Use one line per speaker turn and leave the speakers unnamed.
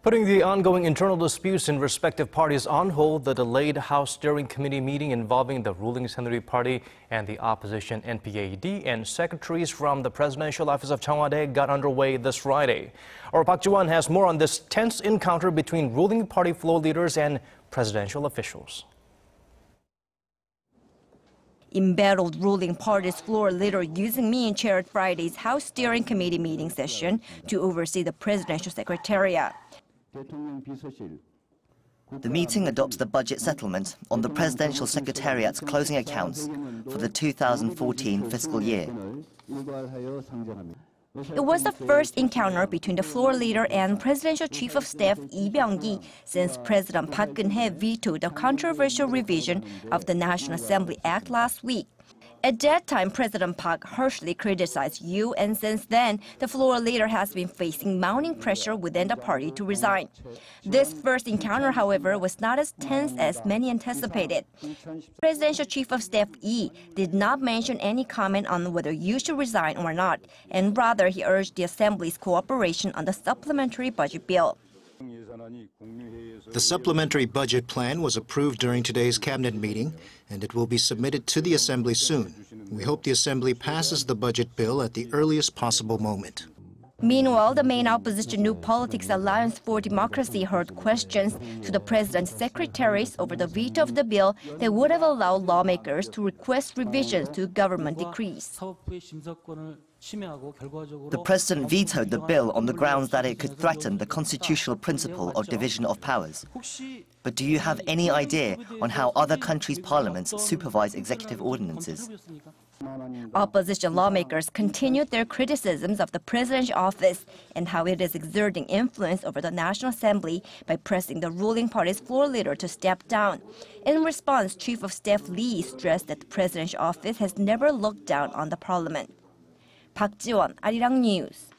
Putting the ongoing internal disputes in respective parties on hold, the delayed House Steering Committee meeting involving the ruling Saenuri Party and the opposition NPAD and secretaries from the presidential office of Cheong Wa Dae got underway this Friday. Our Park Geun has more on this tense encounter between ruling party floor leaders and presidential officials.
Embattled ruling party's floor leader Yoo Seong chaired Friday's House Steering Committee meeting session to oversee the presidential secretariat.
The meeting adopts the budget settlement on the presidential secretariat's closing accounts for the 2014 fiscal year.
It was the first encounter between the floor leader and Presidential Chief of Staff Byung since President Park Geun vetoed the controversial revision of the National Assembly Act last week. At that time, President Park harshly criticized Yoo, and since then, the floor leader has been facing mounting pressure within the party to resign. This first encounter, however, was not as tense as many anticipated. Presidential Chief of Staff Lee did not mention any comment on whether Yoo should resign or not, and rather he urged the Assembly's cooperation on the supplementary budget bill.
The supplementary budget plan was approved during today's cabinet meeting, and it will be submitted to the Assembly soon. We hope the Assembly passes the budget bill at the earliest possible moment.
Meanwhile, the main opposition New Politics Alliance for Democracy heard questions to the president's secretaries over the veto of the bill that would have allowed lawmakers to request revisions to government decrees.
The president vetoed the bill on the grounds that it could threaten the constitutional principle of division of powers. But do you have any idea on how other countries' parliaments supervise executive ordinances?
Opposition lawmakers continued their criticisms of the president's office and how it is exerting influence over the National Assembly by pressing the ruling party's floor leader to step down. In response, Chief of Staff Lee stressed that the president's office has never looked down on the parliament. Park Geun, Arirang News.